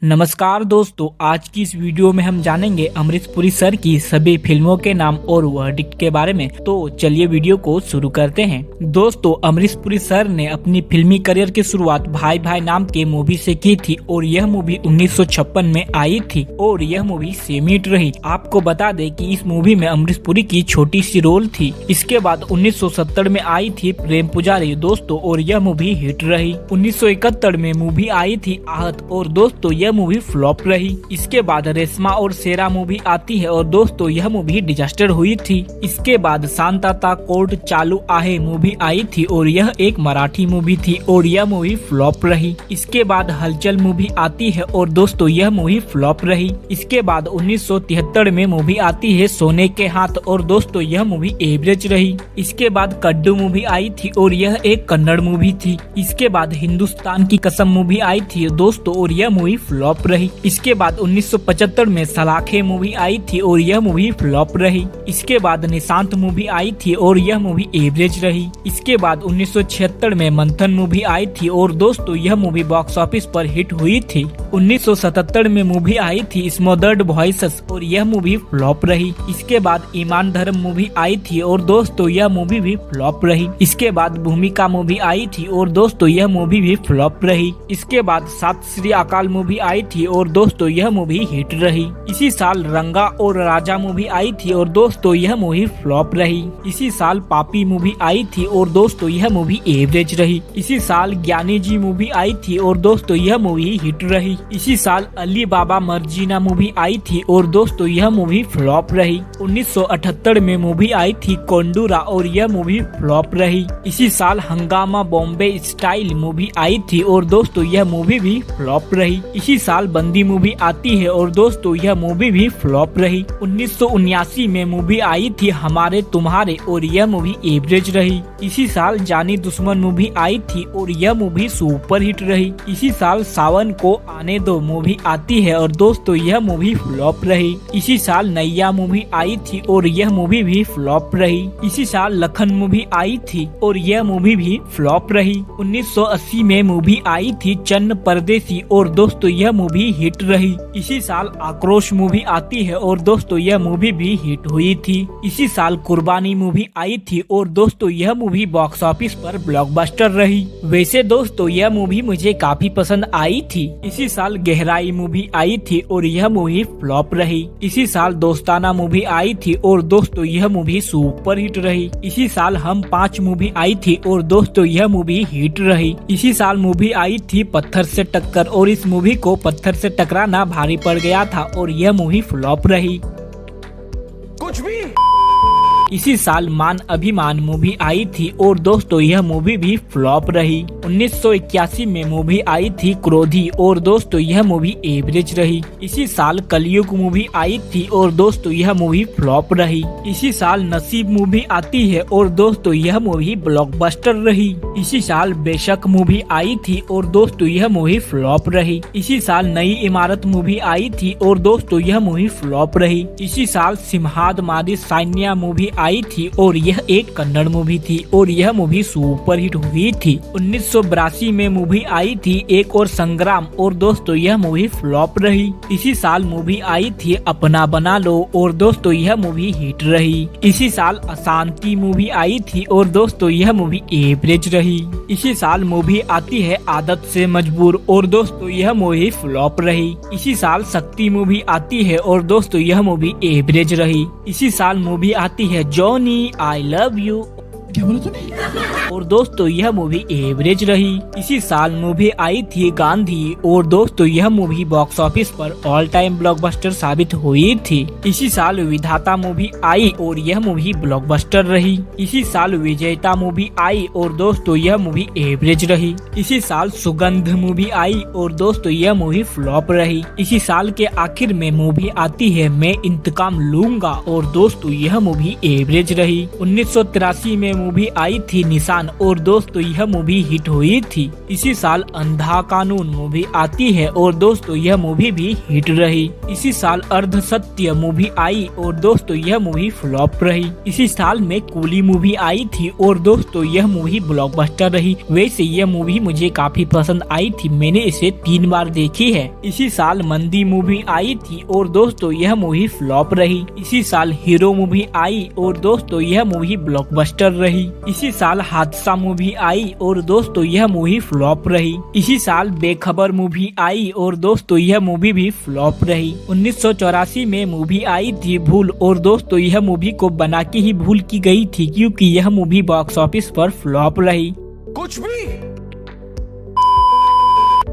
नमस्कार दोस्तों, आज की इस वीडियो में हम जानेंगे अमरीश पुरी सर की सभी फिल्मों के नाम और वर्डिक्ट के बारे में। तो चलिए वीडियो को शुरू करते हैं। दोस्तों, अमरीश पुरी सर ने अपनी फिल्मी करियर की शुरुआत भाई भाई नाम के मूवी से की थी और यह मूवी 1956 में आई थी और यह मूवी सेमी हिट रही। आपको बता दें कि इस मूवी में अमरीश पुरी की छोटी सी रोल थी। इसके बाद 1970 में आई थी प्रेम पुजारी दोस्तों और यह मूवी हिट रही। 1971 में मूवी आई थी आहत और दोस्तों यह मूवी फ्लॉप रही। इसके बाद रेशमा और शेरा मूवी आती है और दोस्तों यह मूवी डिजास्टर हुई थी। इसके बाद शांतता कोर्ट चालू आहे मूवी आई थी और यह एक मराठी मूवी थी और यह मूवी फ्लॉप रही। इसके बाद हलचल मूवी आती है और दोस्तों यह मूवी फ्लॉप रही। इसके बाद 1973 में मूवी आती है सोने के हाथ और दोस्तों यह मूवी एवरेज रही। इसके बाद कड्डू मूवी आई थी और यह एक कन्नड़ मूवी थी। इसके बाद हिंदुस्तान की कसम मूवी आई थी दोस्तों और यह मूवी फ्लॉप रही। इसके बाद 1975 में सलाखे मूवी आई थी और यह मूवी फ्लॉप रही। इसके बाद निशांत मूवी आई थी और यह मूवी एवरेज रही। इसके बाद 1976 में मंथन मूवी आई थी और दोस्तों यह मूवी बॉक्स ऑफिस पर हिट हुई थी। 1977 में मूवी आई थी स्मोदर्ड वॉइसेस और यह मूवी फ्लॉप रही। इसके बाद ईमान धर्म मूवी आई थी और दोस्तों यह मूवी भी फ्लॉप रही। इसके बाद भूमिका मूवी आई थी और दोस्तों यह मूवी भी फ्लॉप रही। इसके बाद सत श्री अकाल मूवी आई थी और दोस्तों यह मूवी हिट रही। इसी साल रंगा और राजा मूवी आई थी और दोस्तों यह मूवी फ्लॉप रही। इसी साल पापी मूवी आई थी और दोस्तों यह मूवी एवरेज रही। इसी साल ज्ञानी जी मूवी आई थी और दोस्तों यह मूवी हिट रही। इसी साल अली बाबा मर्जीना मूवी आई थी और दोस्तों यह मूवी फ्लॉप रही। 1978 में मूवी आई थी कोंडूरा और यह मूवी फ्लॉप रही। इसी साल हंगामा बॉम्बे स्टाइल मूवी आई थी और दोस्तों यह मूवी भी फ्लॉप रही। इसी साल बंदी मूवी आती है और दोस्तों यह मूवी भी फ्लॉप रही। 1979 में मूवी आई थी हमारे तुम्हारे और यह मूवी एवरेज रही। इसी साल जानी दुश्मन मूवी आई थी और यह मूवी सुपर हिट रही। इसी साल सावन को आने दो मूवी आती है और दोस्तों यह मूवी फ्लॉप रही। इसी साल नैया मूवी आई थी और यह मूवी भी फ्लॉप रही। इसी साल लखन मूवी आई थी और यह मूवी भी फ्लॉप रही। 1980 में मूवी आई थी चन्न परदेसी और दोस्तों यह मूवी हिट रही। इसी साल आक्रोश मूवी आती है और दोस्तों यह मूवी भी हिट हुई थी। इसी साल कुर्बानी मूवी आई थी और दोस्तों यह मूवी बॉक्स ऑफिस पर ब्लॉकबस्टर रही। वैसे दोस्तों यह मूवी मुझे काफी पसंद आई थी। इसी साल गहराई मूवी आई थी और यह मूवी फ्लॉप रही। इसी साल दोस्ताना मूवी आई थी और दोस्तों यह मूवी सुपर हिट रही। इसी साल हम 5 मूवी आई थी और दोस्तों यह मूवी हिट रही। इसी साल मूवी आई थी पत्थर से टक्कर और इस मूवी को पत्थर से टकराना भारी पड़ गया था और यह मूवी फ्लॉप रही। कुछ भी। इसी साल मान अभिमान मूवी आई थी और दोस्तों यह मूवी भी फ्लॉप रही। 1981 में मूवी आई थी क्रोधी और दोस्तों यह मूवी एवरेज रही। इसी साल कलयुग मूवी आई थी और दोस्तों यह मूवी फ्लॉप रही। इसी साल नसीब मूवी आती है और दोस्तों यह मूवी ब्लॉकबस्टर रही। इसी साल बेशक मूवी आई थी और दोस्तों यह मूवी फ्लॉप रही। इसी साल नई इमारत मूवी आई थी और दोस्तों यह मूवी फ्लॉप रही। इसी साल सिम्हाद मादी सैन्या मूवी आई थी और यह एक कन्नड़ मूवी थी और यह मूवी सुपर हिट हुई थी। 1982 में मूवी आई थी एक और संग्राम और दोस्तों यह मूवी फ्लॉप रही। इसी साल मूवी आई थी अपना बना लो और दोस्तों यह मूवी हिट रही। इसी साल अशांति मूवी आई थी और दोस्तों यह मूवी एवरेज रही। इसी साल मूवी आती है आदत से मजबूर और दोस्तों यह मूवी फ्लॉप रही। इसी साल शक्ति मूवी आती है और दोस्तों यह मूवी एवरेज रही। इसी साल मूवी आती है जॉनी आई लव यू, क्या बोला तूने? और दोस्तों यह मूवी एवरेज रही। इसी साल मूवी आई थी गांधी और दोस्तों यह मूवी बॉक्स ऑफिस पर ऑल टाइम ब्लॉकबस्टर साबित हुई थी। इसी साल विधाता मूवी आई और यह मूवी ब्लॉकबस्टर रही। इसी साल विजेता मूवी आई और दोस्तों यह मूवी एवरेज रही। इसी साल सुगंध मूवी आई और दोस्तों यह मूवी फ्लॉप रही। इसी साल के आखिर में मूवी आती है मैं इंतकाम लूंगा और दोस्तों यह मूवी एवरेज रही। 1983 में मूवी आई थी निशान जान और दोस्तों यह मूवी हिट हुई थी। इसी साल अंधा कानून मूवी आती है और दोस्तों यह मूवी भी हिट रही। इसी साल अर्ध सत्य मूवी आई और दोस्तों यह मूवी फ्लॉप रही। इसी साल में कूली मूवी आई थी और दोस्तों यह मूवी ब्लॉकबस्टर रही। वैसे यह मूवी मुझे काफी पसंद आई थी, मैंने इसे 3 बार देखी है। इसी साल मंदी मूवी आई थी और दोस्तों यह मूवी फ्लॉप रही। इसी साल हीरो मूवी आई और दोस्तों यह मूवी ब्लॉकबस्टर रही। इसी साल हादसा मूवी आई और दोस्तों यह मूवी फ्लॉप रही। इसी साल बेखबर मूवी आई और दोस्तों यह मूवी भी फ्लॉप रही। 1984 में मूवी आई थी भूल और दोस्तों यह मूवी को बना के ही भूल की गई थी क्योंकि यह मूवी बॉक्स ऑफिस पर फ्लॉप रही। कुछ भी।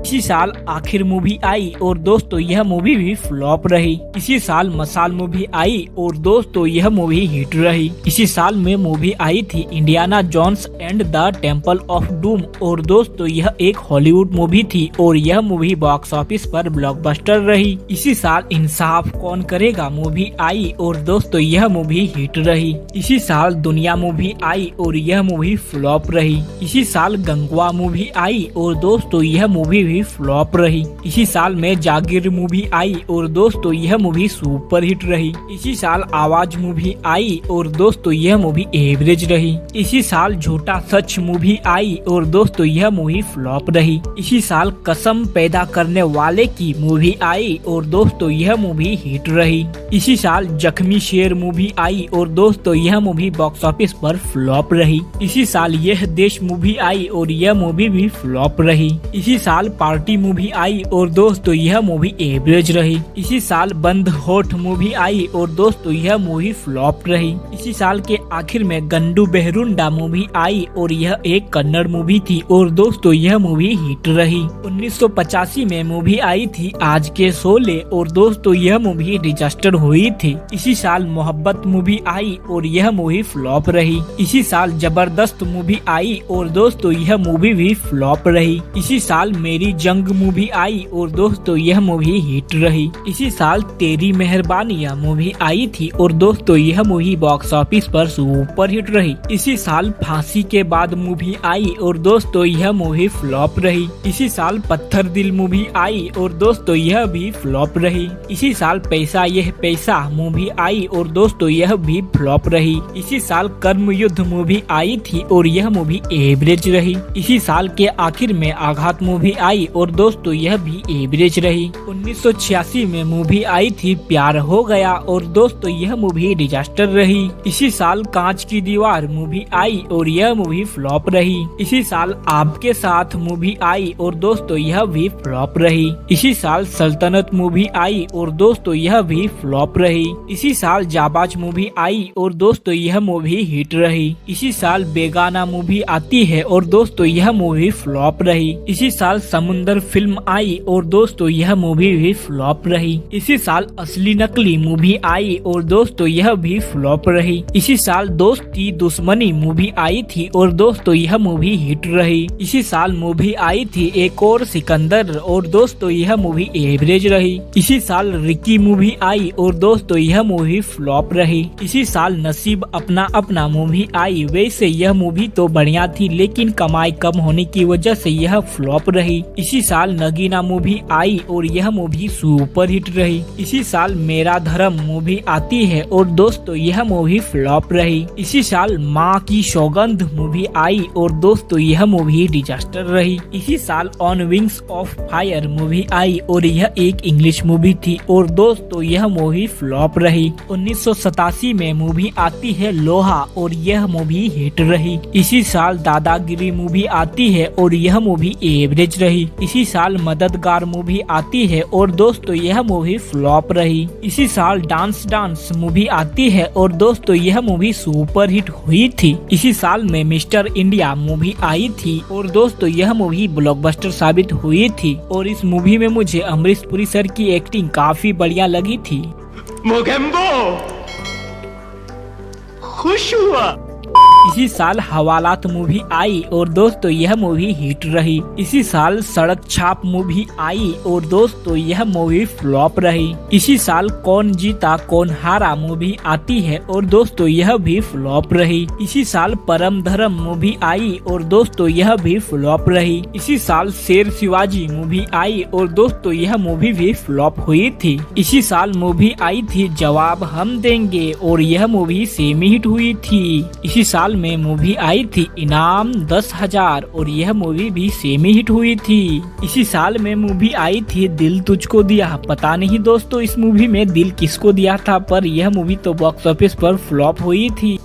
इसी साल आखिर मूवी आई और दोस्तों यह मूवी भी फ्लॉप रही। इसी साल मसाल मूवी आई और दोस्तों यह मूवी हिट रही। इसी साल में मूवी आई थी Indiana Jones and the Temple of Doom और दोस्तों यह एक हॉलीवुड मूवी थी और यह मूवी बॉक्स ऑफिस पर ब्लॉकबस्टर रही। इसी साल इंसाफ कौन करेगा मूवी आई और दोस्तों यह मूवी हिट रही। इसी साल दुनिया मूवी आई और यह मूवी फ्लॉप रही। इसी साल गंगवा मूवी आई और दोस्तों यह मूवी भी फ्लॉप रही। इसी साल में जागीर मूवी आई और दोस्तों यह मूवी सुपर हिट रही। इसी साल आवाज मूवी आई और दोस्तों यह मूवी एवरेज रही। इसी साल झूठा सच मूवी आई और दोस्तों यह मूवी फ्लॉप रही। इसी साल कसम पैदा करने वाले की मूवी आई और दोस्तों यह मूवी हिट रही। इसी साल जख्मी शेर मूवी आई और दोस्तों यह मूवी बॉक्स ऑफिस पर फ्लॉप रही। इसी साल यह देश मूवी आई और यह मूवी भी फ्लॉप रही। इसी साल पार्टी मूवी आई और दोस्तों यह मूवी एवरेज रही। इसी साल बंद होठ मूवी आई और दोस्तों यह मूवी फ्लॉप रही। इसी साल के आखिर में गंडू बेहरुंडा मूवी आई और यह एक कन्नड़ मूवी थी और दोस्तों यह मूवी हिट रही। 1985 में मूवी आई थी आज के शोले और दोस्तों यह मूवी डिजास्टर हुई थी। इसी साल मोहब्बत मूवी आई और यह मूवी फ्लॉप रही। इसी साल जबरदस्त मूवी आई और दोस्तों यह मूवी भी फ्लॉप रही। इसी साल मेरी जंग मूवी आई और दोस्तों यह मूवी हिट रही। इसी साल तेरी मेहरबानियां मूवी आई थी और दोस्तों यह मूवी बॉक्स ऑफिस पर सुपर हिट रही। इसी साल फांसी के बाद मूवी आई और दोस्तों यह मूवी फ्लॉप रही। इसी साल पत्थर दिल मूवी आई और दोस्तों यह भी फ्लॉप रही। इसी साल पैसा यह पैसा मूवी आई और दोस्तों यह भी फ्लॉप रही। इसी साल कर्म युद्ध मूवी आई थी और यह मूवी एवरेज रही। इसी साल के आखिर में आघात मूवी आई और दोस्तों यह भी एवरेज रही। 1986 में मूवी आई थी प्यार हो गया और दोस्तों यह मूवी डिजास्टर रही। इसी साल कांच की दीवार मूवी आई और यह मूवी फ्लॉप रही। इसी साल आपके साथ मूवी आई और दोस्तों यह भी फ्लॉप रही। इसी साल सल्तनत मूवी आई और दोस्तों यह भी फ्लॉप रही। इसी साल जाबाज मूवी आई और दोस्तों यह मूवी हिट रही। इसी साल बेगाना मूवी आती है और दोस्तों यह मूवी फ्लॉप रही। इसी साल समुंदर फिल्म आई और दोस्तों यह मूवी भी फ्लॉप रही। इसी साल असली नकली मूवी आई और दोस्तों यह भी फ्लॉप रही। इसी साल दोस्ती दुश्मनी मूवी आई थी और दोस्तों यह मूवी हिट रही। इसी साल मूवी आई थी एक और सिकंदर और दोस्तों यह मूवी एवरेज रही। इसी साल रिकी मूवी आई और दोस्तों यह मूवी फ्लॉप रही। इसी साल नसीब अपना अपना मूवी आई। वैसे यह मूवी तो बढ़िया थी लेकिन कमाई कम होने की वजह से यह फ्लॉप रही। इसी साल नगीना मूवी आई और यह मूवी सुपर हिट रही। इसी साल मेरा धर्म मूवी आती है और दोस्तों यह मूवी फ्लॉप रही। इसी साल माँ की सौगंध मूवी आई और दोस्तों यह मूवी डिजास्टर रही। इसी साल on wings of fire movie आई और यह एक इंग्लिश मूवी थी और दोस्तों यह मूवी फ्लॉप रही। 1987 में मूवी आती है लोहा और यह मूवी हिट रही। इसी साल दादागिरी मूवी आती है और यह मूवी एवरेज रही। इसी साल मददगार मूवी आती है और दोस्तों यह मूवी फ्लॉप रही। इसी साल डांस डांस मूवी आती है और दोस्तों यह मूवी सुपर हिट हुई थी। इसी साल में मिस्टर इंडिया मूवी आई थी और दोस्तों यह मूवी ब्लॉकबस्टर साबित हुई थी और इस मूवी में मुझे अमरीश पुरी सर की एक्टिंग काफी बढ़िया लगी थी। मोगेम्बो खुश हुआ। इसी साल हवालात मूवी आई और दोस्तों यह मूवी हिट रही। इसी साल सड़क छाप मूवी आई और दोस्तों यह मूवी फ्लॉप रही। इसी साल कौन जीता कौन हारा मूवी आती है और दोस्तों यह भी फ्लॉप रही। इसी साल परम धर्म मूवी आई और दोस्तों यह भी फ्लॉप रही। इसी साल शेर शिवाजी मूवी आई और दोस्तों यह मूवी भी फ्लॉप हुई थी। इसी साल मूवी आई थी जवाब हम देंगे और यह मूवी सेमी हिट हुई थी। इसी साल में मूवी आई थी इनाम 10,000 और यह मूवी भी सेमी हिट हुई थी। इसी साल में मूवी आई थी दिल तुझको दिया। पता नहीं दोस्तों इस मूवी में दिल किसको दिया था, पर यह मूवी तो बॉक्स ऑफिस पर फ्लॉप हुई थी।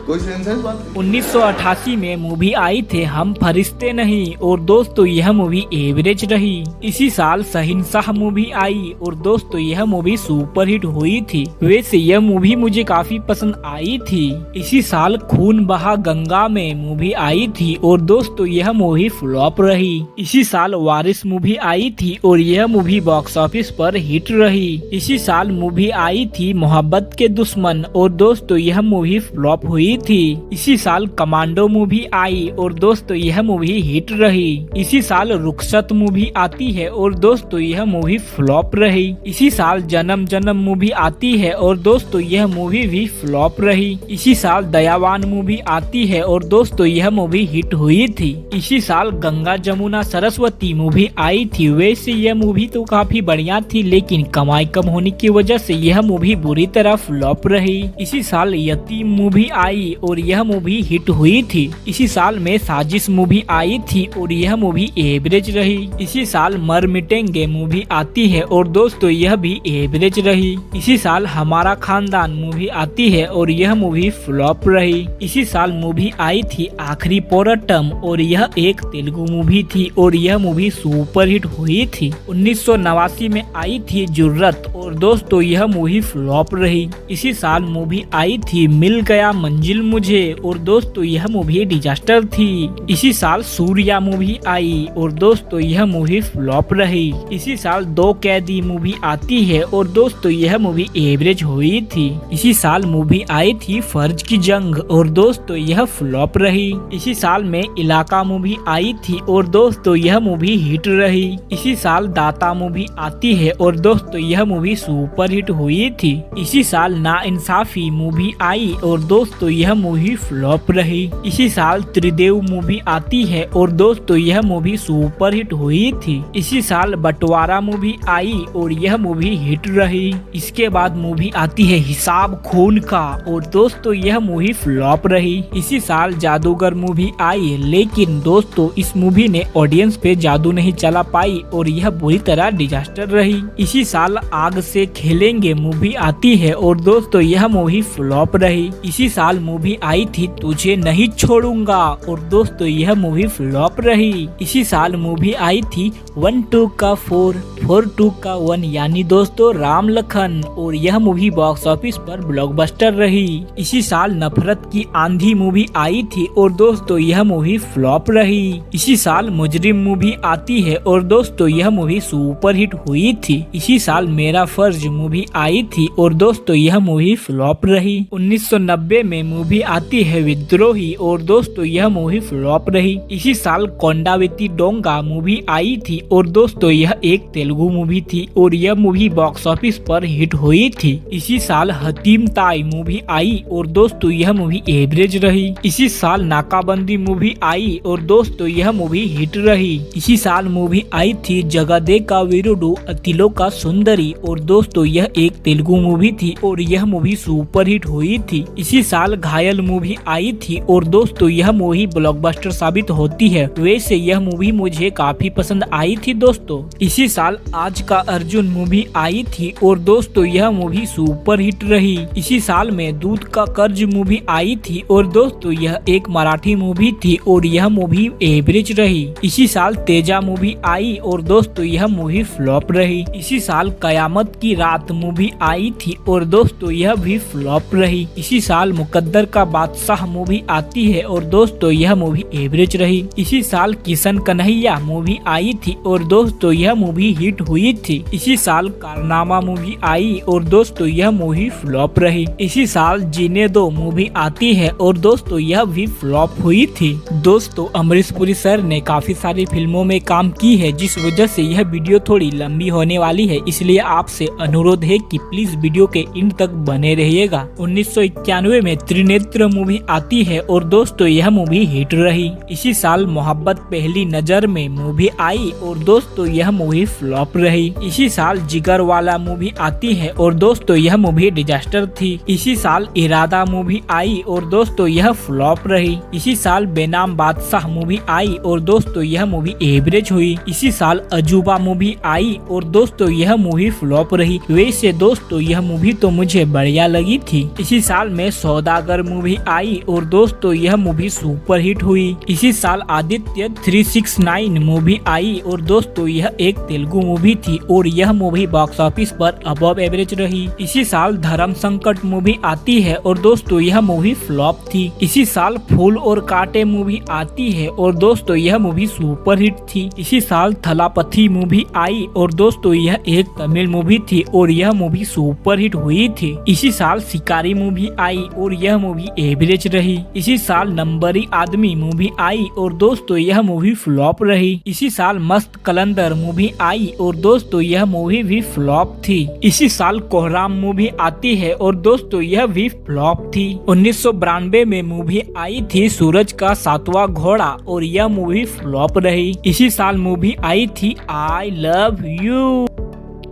कोई सेंस है इस बात की? 1988 में मूवी आई थे हम फरिश्ते नहीं और दोस्तों यह मूवी एवरेज रही। इसी साल शहंशाह मूवी आई और दोस्तों यह मूवी सुपर हिट हुई थी। वैसे यह मूवी मुझे काफी पसंद आई थी। इसी साल खून बहा गंगा में मूवी आई थी और दोस्तों यह मूवी फ्लॉप रही। इसी साल वारिस मूवी आई थी और यह मूवी बॉक्स ऑफिस पर हिट रही। इसी साल मूवी आई थी मोहब्बत के दुश्मन और दोस्तों यह मूवी फ्लॉप हुई थी। इसी साल कमांडो मूवी आई और दोस्तों यह मूवी हिट रही। इसी साल रुखसत मूवी आती है और दोस्तों यह मूवी फ्लॉप रही। इसी साल जन्म जन्म मूवी आती है और दोस्तों यह मूवी भी फ्लॉप रही। इसी साल दयावान मूवी आती है और दोस्तों यह मूवी हिट हुई थी। इसी साल गंगा जमुना सरस्वती मूवी आई थी। वैसे यह मूवी तो काफी बढ़िया थी, लेकिन कमाई कम होने की वजह से यह मूवी बुरी तरह फ्लॉप रही। इसी साल यतीम मूवी आई और यह मूवी हिट हुई थी। इसी साल में साजिश मूवी आई थी और यह मूवी एवरेज रही। इसी साल मर मिटेंगे मूवी आती है और दोस्तों यह भी एवरेज रही। इसी साल हमारा खानदान मूवी आती है और यह मूवी फ्लॉप रही। इसी साल मूवी आई थी आखिरी पोराटम और यह एक तेलुगु मूवी थी और यह मूवी सुपर हिट हुई थी। 1989 में आई थी जुर्रत और दोस्तों यह मूवी फ्लॉप रही। इसी साल मूवी आई थी मिल गया मंजिल मुझे और दोस्तों यह मूवी डिजास्टर थी। इसी साल सूर्या मूवी आई और दोस्तों यह मूवी फ्लॉप रही। इसी साल दो कैदी मूवी आती है और दोस्तों यह मूवी एवरेज हुई थी। इसी साल मूवी आई थी फर्ज की जंग और दोस्तों यह फ्लॉप रही। इसी साल में इलाका मूवी आई थी और दोस्तों यह मूवी हिट रही। इसी साल दाता मूवी आती है और दोस्तों यह मूवी सुपर हिट हुई थी। इसी साल नाइंसाफी मूवी आई और दोस्तों यह मूवी फ्लॉप रही। इसी साल त्रिदेव मूवी आती है और दोस्तों यह मूवी सुपर हिट हुई थी। इसी साल बंटवारा मूवी आई और यह मूवी हिट रही। इसके बाद मूवी आती है हिसाब खून का और दोस्तों यह मूवी फ्लॉप रही। इसी साल जादूगर मूवी आई, लेकिन दोस्तों इस मूवी ने ऑडियंस पे जादू नहीं चला पाई और यह बुरी तरह डिजास्टर रही। इसी साल आग से खेलेंगे मूवी आती है और दोस्तों यह मूवी फ्लॉप रही। इसी साल मूवी आई थी तुझे नहीं छोड़ूंगा और दोस्तों यह मूवी फ्लॉप रही। इसी साल मूवी आई थी 1 2 का 4 4 2 का 1 यानी दोस्तों राम लखन और यह मूवी बॉक्स ऑफिस पर ब्लॉकबस्टर रही। इसी साल नफरत की आंधी मूवी आई थी और दोस्तों यह मूवी फ्लॉप रही। इसी साल मुजरिम मूवी आती है और दोस्तों यह मूवी सुपर हिट हुई थी। इसी साल मेरा फर्ज मूवी आई थी और दोस्तों यह मूवी फ्लॉप रही। 1990 में मूवी आती है विद्रोही और दोस्तों यह मूवी फ्लॉप रही। इसी साल कोंडावेती डोंगा मूवी आई थी और दोस्तों यह एक तेलुगु मूवी थी और यह मूवी बॉक्स ऑफिस पर हिट हुई थी। इसी साल हतीम ताई मूवी आई और दोस्तों यह मूवी एवरेज रही। इसी साल नाकाबंदी मूवी आई और दोस्तों यह मूवी हिट रही। इसी साल मूवी आई थी जगदे का वीरुडु अतिलो का सुंदरी और दोस्तों यह एक तेलुगु मूवी थी और यह मूवी सुपर हिट हुई थी। इसी साल घायल मूवी आई थी और दोस्तों यह मूवी ब्लॉकबस्टर साबित होती है। वैसे यह मूवी मुझे काफी पसंद आई थी दोस्तों। इसी साल आज का अर्जुन मूवी आई थी और दोस्तों यह मूवी सुपर हिट रही। इसी साल में दूध का कर्ज मूवी आई थी और दोस्तों यह एक मराठी मूवी थी और यह मूवी एवरेज रही। इसी साल तेजा मूवी आई और दोस्तों यह मूवी फ्लॉप रही। इसी साल कयामत की रात मूवी आई थी और दोस्तों यह भी फ्लॉप रही। इसी साल मुकद्दर का बादशाह मूवी आती है और दोस्तों यह मूवी एवरेज रही। इसी साल किशन कन्हैया मूवी आई थी और दोस्तों यह मूवी हिट हिट हुई थी। इसी साल कारनामा मूवी आई और दोस्तों यह मूवी फ्लॉप रही। इसी साल जीने दो मूवी आती है और दोस्तों यह भी फ्लॉप हुई थी। दोस्तों अमरीश पुरी सर ने काफी सारी फिल्मों में काम की है, जिस वजह से यह वीडियो थोड़ी लंबी होने वाली है, इसलिए आपसे अनुरोध है कि प्लीज वीडियो के एंड तक बने रहिएगा। 1991 में त्रिनेत्र मूवी आती है और दोस्तों यह मूवी हिट रही। इसी साल मोहब्बत पहली नजर में मूवी आई और दोस्तों यह मूवी फ्लॉप रही। इसी साल जिगर वाला मूवी आती है और दोस्तों यह मूवी डिजास्टर थी। इसी साल इरादा मूवी आई और दोस्तों यह फ्लॉप रही। इसी साल बेनाम बादशाह मूवी आई और दोस्तों यह मूवी एवरेज हुई। इसी साल अजूबा मूवी आई और दोस्तों यह मूवी फ्लॉप रही। वैसे दोस्तों यह मूवी तो मुझे बढ़िया लगी थी। इसी साल में सौदागर मूवी आई और दोस्तों यह मूवी सुपर हिट हुई। इसी साल आदित्य 369 मूवी आई और दोस्तों यह एक तेलुगु मूवी थी और यह मूवी बॉक्स ऑफिस पर अबव एवरेज रही। इसी साल धर्म संकट मूवी आती है और दोस्तों यह मूवी फ्लॉप थी। इसी साल फूल और कांटे मूवी आती है और दोस्तों यह मूवी सुपर हिट थी। इसी साल थलापथी मूवी आई और दोस्तों यह एक तमिल मूवी थी और यह मूवी सुपर हिट हुई थी। इसी साल शिकारी मूवी आई और यह मूवी एवरेज रही। इसी साल नंबरी आदमी मूवी आई और दोस्तों यह मूवी फ्लॉप रही। इसी साल मस्त कलंदर मूवी आई और दोस्तों यह मूवी भी फ्लॉप थी। इसी साल कोहराम मूवी आती है और दोस्तों यह भी फ्लॉप थी। 1992 में मूवी आई थी सूरज का सातवां घोड़ा और यह मूवी फ्लॉप रही। इसी साल मूवी आई थी आई लव यू।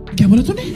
क्या बोला तूने?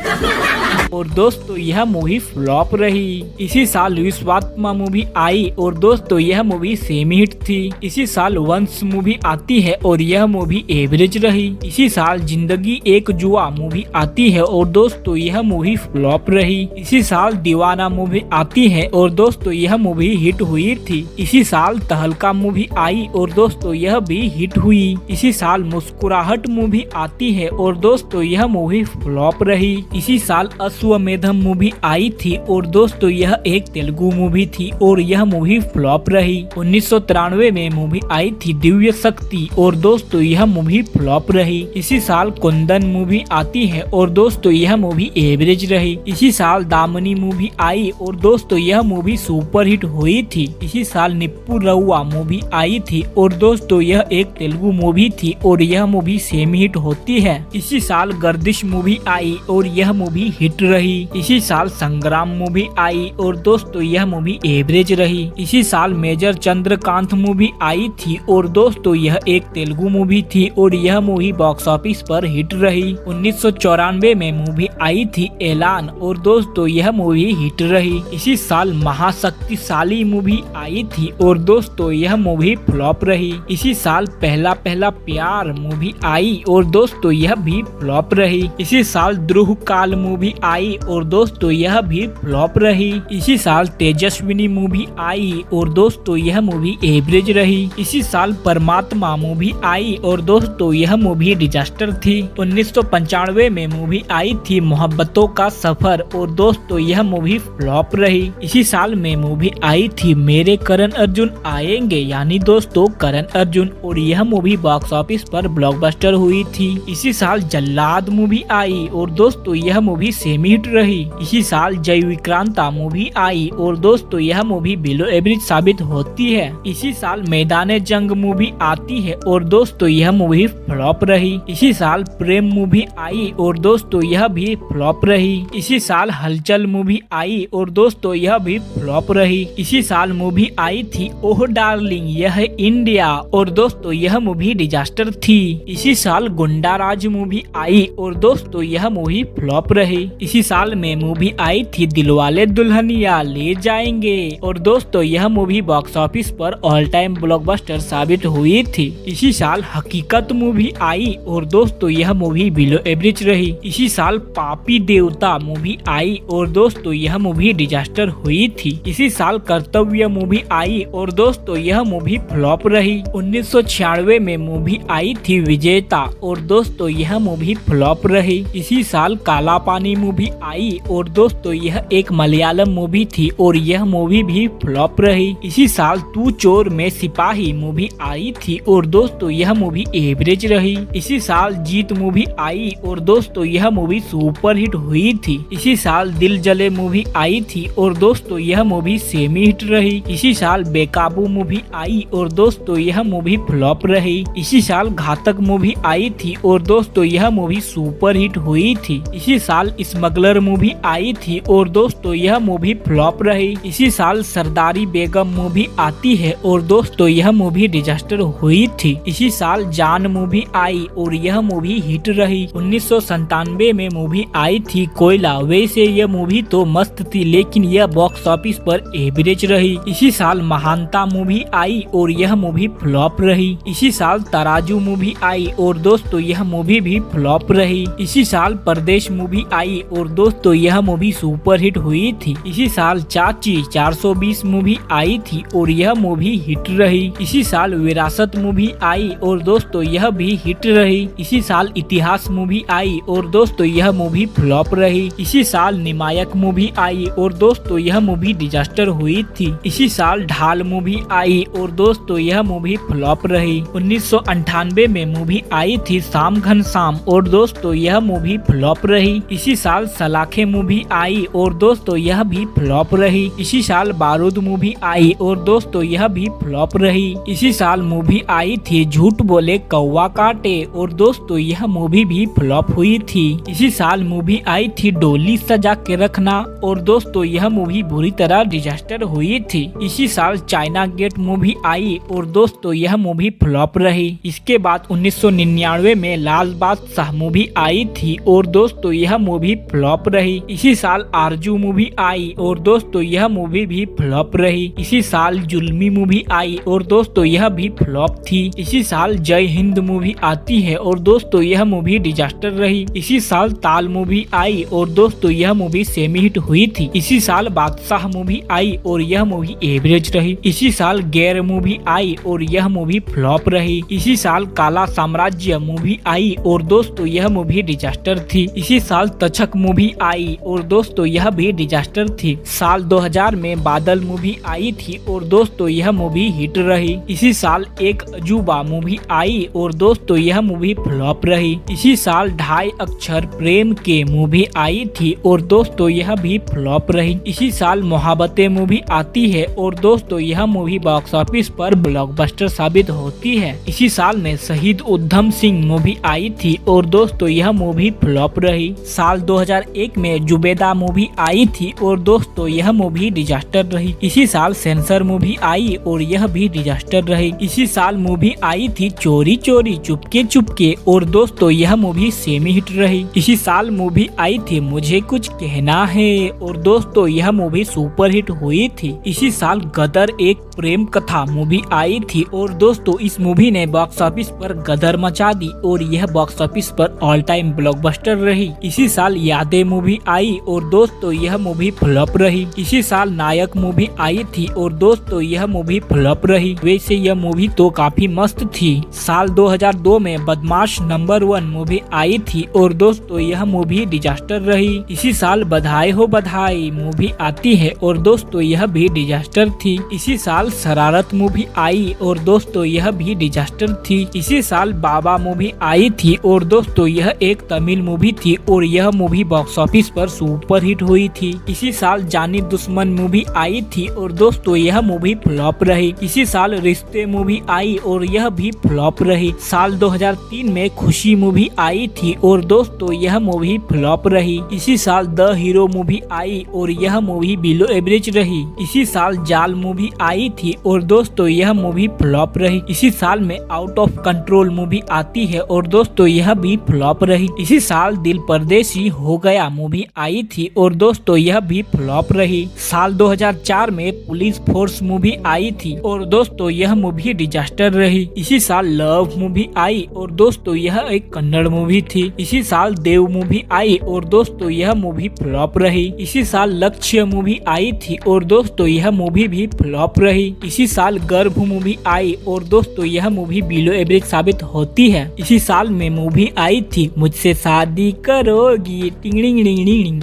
और दोस्तों यह मूवी फ्लॉप रही। इसी साल विश्वात्मा मूवी आई और दोस्तों यह मूवी सेमी हिट थी। इसी साल वंश मूवी आती है और यह मूवी एवरेज रही। इसी साल जिंदगी एक जुआ मूवी आती है और दोस्तों यह मूवी फ्लॉप रही। इसी साल दीवाना मूवी आती है और दोस्तों यह मूवी हिट हुई थी। इसी साल तहलका मूवी आई और दोस्तों यह भी हिट हुई। इसी साल मुस्कुराहट मूवी आती है और दोस्तों यह मूवी फ्लॉप रही। इसी साल अश्वमेधम मूवी आई थी और दोस्तों यह एक तेलुगु मूवी थी और यह मूवी फ्लॉप रही। 1993 में मूवी आई थी दिव्य शक्ति और दोस्तों यह मूवी फ्लॉप रही। इसी साल कुंदन मूवी आती है और दोस्तों यह मूवी एवरेज रही। इसी साल दामनी मूवी आई और दोस्तों यह मूवी सुपर हिट हुई थी। इसी साल निप्पू रउआ मूवी आई थी और दोस्तों यह एक तेलुगु मूवी थी और यह मूवी सेमी हिट होती है। इसी साल गर्दिश मूवी आई और यह मूवी हिट रही। इसी साल संग्राम मूवी आई और दोस्तों यह मूवी एवरेज रही। इसी साल मेजर चंद्रकांत मूवी आई थी और दोस्तों यह एक तेलुगु मूवी थी और यह मूवी बॉक्स ऑफिस पर हिट रही। 1994 में मूवी आई थी ऐलान और दोस्तों यह मूवी हिट रही। इसी साल महाशक्तिशाली मूवी आई थी और दोस्तों यह मूवी फ्लॉप रही। इसी साल पहला पहला प्यार मूवी आई और दोस्तों यह भी फ्लॉप रही। इसी साल द्रुह काल मूवी आई और दोस्तों यह भी फ्लॉप रही। इसी साल तेजस्विनी मूवी आई और दोस्तों यह मूवी एवरेज रही। इसी साल परमात्मा मूवी आई और दोस्तों यह मूवी डिजास्टर थी। 1995 में मूवी आई थी मोहब्बतों का सफर और दोस्तों यह मूवी फ्लॉप रही। इसी साल में मूवी आई थी मेरे करण अर्जुन आएंगे, यानी दोस्तों करण अर्जुन, और यह मूवी बॉक्स ऑफिस पर ब्लॉकबस्टर हुई थी। इसी साल जल्लाद मूवी आई और दोस्तों यह मूवी सेमी हिट रही। इसी साल जय विक्रांता मूवी आई और दोस्तों यह मूवी बिलो एवरेज साबित होती है। इसी साल मैदाने जंग मूवी आती है और दोस्तों यह मूवी फ्लॉप रही। इसी साल प्रेम मूवी आई और दोस्तों यह भी फ्लॉप रही। इसी साल हलचल मूवी आई और दोस्तों यह भी फ्लॉप रही। इसी साल मूवी आई थी ओह डार्लिंग यह इंडिया और दोस्तों यह मूवी डिजास्टर थी। इसी साल गुंडा राज मूवी आई और दोस्तों यह मूवी फ्लॉप रही। इसी साल में मूवी आई थी दिलवाले दुल्हनिया ले जाएंगे और दोस्तों यह मूवी बॉक्स ऑफिस पर ऑल टाइम ब्लॉकबस्टर साबित हुई थी। इसी साल हकीकत मूवी आई और दोस्तों यह मूवी बिलो एवरेज रही। इसी साल पापी देवता मूवी आई और दोस्तों यह मूवी डिजास्टर हुई थी। इसी साल कर्तव्य मूवी आई और दोस्तों यह मूवी फ्लॉप रही। 1996 में मूवी आई थी विजेता और दोस्तों यह मूवी फ्लॉप रही। इसी इसी साल काला पानी मूवी आई और दोस्तों यह एक मलयालम मूवी थी और यह मूवी भी फ्लॉप रही। इसी साल तू चोर में सिपाही मूवी आई थी और दोस्तों यह मूवी एवरेज रही। इसी साल जीत मूवी आई और दोस्तों यह मूवी सुपर हिट हुई थी। इसी साल दिल जले मूवी आई थी और दोस्तों यह मूवी सेमी हिट रही। इसी साल बेकाबू मूवी आई और दोस्तों यह मूवी फ्लॉप रही। इसी साल घातक मूवी आई थी और दोस्तों यह मूवी सुपर हिट हुई थी। इसी साल स्मगलर मूवी आई थी और दोस्तों यह मूवी फ्लॉप रही। इसी साल सरदारी बेगम मूवी आती है और दोस्तों यह मूवी डिजास्टर हुई थी। इसी साल जान मूवी आई और यह मूवी हिट रही। 1997 में मूवी आई थी कोयला। वैसे यह मूवी तो मस्त थी लेकिन यह बॉक्स ऑफिस पर एवरेज रही। इसी साल महानता मूवी आई और यह मूवी फ्लॉप रही। इसी साल तराजू मूवी आई और दोस्तों यह मूवी भी फ्लॉप रही। इसी साल परदेश मूवी आई और दोस्तों यह मूवी सुपर हिट हुई थी। इसी साल चाची 420 मूवी आई थी और यह मूवी हिट रही। इसी साल विरासत मूवी आई और दोस्तों यह भी हिट रही। इसी साल इतिहास मूवी आई और दोस्तों यह मूवी फ्लॉप रही। इसी साल निमायक मूवी आई और दोस्तों यह मूवी डिजास्टर हुई थी। इसी साल ढाल मूवी आई और दोस्तों यह मूवी फ्लॉप रही। 1998 में मूवी आई थी शाम घन शाम और दोस्तों यह मूवी फ्लॉप रही। इसी साल सलाखे मूवी आई और दोस्तों यह भी फ्लॉप रही। इसी साल बारूद मूवी आई और दोस्तों यह भी फ्लॉप रही। इसी साल मूवी आई थी झूठ बोले कौवा काटे और दोस्तों यह मूवी भी फ्लॉप हुई थी। इसी साल मूवी आई थी डोली सजा के रखना और दोस्तों यह मूवी बुरी तरह डिजास्टर हुई थी। इसी साल चाइना गेट मूवी आई और दोस्तों यह मूवी फ्लॉप रही। इसके बाद 1999 में लाल बादशाह मूवी आई थी और दोस्तों यह मूवी फ्लॉप रही। इसी साल आरजू मूवी आई और दोस्तों यह मूवी भी फ्लॉप रही। इसी साल जुल्मी मूवी आई और दोस्तों यह भी फ्लॉप थी। इसी साल जय हिंद मूवी आती है और दोस्तों यह मूवी डिजास्टर रही। इसी साल ताल मूवी आई और दोस्तों यह मूवी सेमी हिट हुई थी। इसी साल बादशाह मूवी आई और यह मूवी एवरेज रही। इसी साल गैर मूवी आई और यह मूवी फ्लॉप रही। इसी साल काला साम्राज्य मूवी आई और दोस्तों यह मूवी डिजास्टर थी। इसी साल तक्षक मूवी आई और दोस्तों यह भी डिजास्टर थी। साल 2000 में बादल मूवी आई थी और दोस्तों यह मूवी हिट रही। इसी साल एक अजूबा मूवी आई और दोस्तों यह मूवी फ्लॉप रही। इसी साल 2.5 अक्षर प्रेम के मूवी आई थी और दोस्तों यह भी फ्लॉप रही। इसी साल मोहब्बतें मूवी आती है और दोस्तों यह मूवी बॉक्स ऑफिस पर ब्लॉकबस्टर साबित होती है। इसी साल में शहीद उधम सिंह मूवी आई थी और दोस्तों यह मूवी फ्लॉप रही। साल 2001 में जुबेदा मूवी आई थी और दोस्तों यह मूवी डिजास्टर रही। इसी साल सेंसर मूवी आई और यह भी डिजास्टर रही। इसी साल मूवी आई थी चोरी चोरी चुपके चुपके और दोस्तों यह मूवी सेमी हिट रही। इसी साल मूवी आई थी मुझे कुछ कहना है और दोस्तों यह मूवी सुपर हिट हुई थी। इसी साल गदर एक प्रेम कथा मूवी आई थी और दोस्तों इस मूवी ने बॉक्स ऑफिस पर गदर मचा दी और यह बॉक्स ऑफिस पर ऑल टाइम ब्लॉकबस्टर रही। इसी साल यादें मूवी आई और दोस्तों यह मूवी फ्लॉप रही। इसी साल नायक मूवी आई थी और दोस्तों यह मूवी फ्लॉप रही। वैसे यह मूवी तो काफी मस्त थी। साल 2002 में बदमाश नंबर 1 मूवी आई थी और दोस्तों यह मूवी डिजास्टर रही। इसी साल बधाई हो बधाई मूवी आती है और दोस्तों यह भी डिजास्टर थी। इसी साल शरारत मूवी आई और दोस्तों यह भी डिजास्टर थी। इसी साल बाबा मूवी आई थी और दोस्तों यह एक तमिल मूवी थी और यह मूवी बॉक्स ऑफिस पर सुपर हिट हुई थी। इसी साल जानी दुश्मन मूवी आई थी और दोस्तों यह मूवी फ्लॉप रही। इसी साल रिश्ते मूवी आई और यह भी फ्लॉप रही। साल 2003 में खुशी मूवी आई थी और दोस्तों यह मूवी फ्लॉप रही। इसी साल द हीरो मूवी आई और यह मूवी बिलो एवरेज रही। इसी साल जाल मूवी आई थी और दोस्तों यह मूवी फ्लॉप रही। इसी साल में आउट ऑफ कंट्रोल मूवी आती है और दोस्तों यह भी फ्लॉप रही। इसी साल दिल परदेसी हो गया मूवी आई थी और दोस्तों यह भी फ्लॉप रही। साल 2004 में पुलिस फोर्स मूवी आई थी और दोस्तों यह मूवी डिजास्टर रही। इसी साल लव मूवी आई और दोस्तों यह एक कन्नड़ मूवी थी। इसी साल देव मूवी आई और दोस्तों यह मूवी फ्लॉप रही। इसी साल लक्ष्य मूवी आई थी और दोस्तों यह मूवी भी फ्लॉप रही। इसी साल गर्भ मूवी आई और दोस्तों यह मूवी बिलो एवरेज साबित होती है। इसी साल में मूवी आई थी मुझसे शादी शादी करोगी टिंगलिंग लिंग लिंग।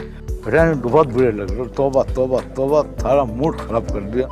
बहुत बुरे लग रहे, तौबा तौबा तौबा, सारा मूड खराब कर दिया।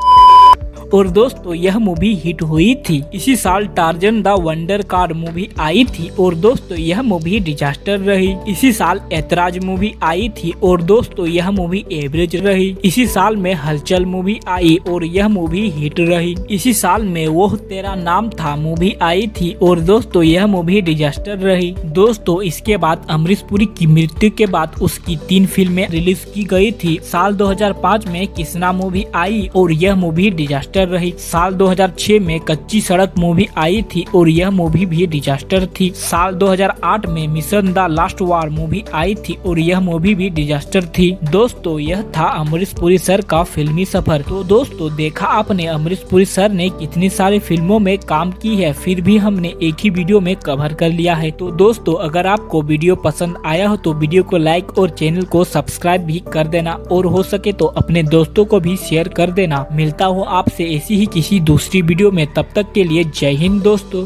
और दोस्तों यह मूवी हिट हुई थी। इसी साल Tarzan the wonder car movie आई थी और दोस्तों यह मूवी डिजास्टर रही। इसी साल ऐतराज मूवी आई थी और दोस्तों यह मूवी एवरेज रही। इसी साल में हलचल मूवी आई और यह मूवी हिट रही। इसी साल में वो तेरा नाम था मूवी आई थी और दोस्तों यह मूवी डिजास्टर रही। दोस्तों इसके बाद अमरीश पुरी की मृत्यु के बाद उसकी 3 फिल्में रिलीज की गई थी। साल 2005 में किसना मूवी आई और यह मूवी डिजास्टर रही। साल 2006 में कच्ची सड़क मूवी आई थी और यह मूवी भी डिजास्टर थी। साल 2008 में mission the last war movie आई थी और यह मूवी भी डिजास्टर थी। दोस्तों यह था अमरीश पुरी सर का फिल्मी सफर। तो दोस्तों देखा आपने अमरीश पुरी सर ने कितनी सारी फिल्मों में काम की है, फिर भी हमने एक ही वीडियो में कवर कर लिया है। तो दोस्तों अगर आपको वीडियो पसंद आया हो तो वीडियो को लाइक और चैनल को सब्सक्राइब भी कर देना और हो सके तो अपने दोस्तों को भी शेयर कर देना। मिलता हो आपसे ऐसी ही किसी दूसरी वीडियो में, तब तक के लिए जय हिंद दोस्तों।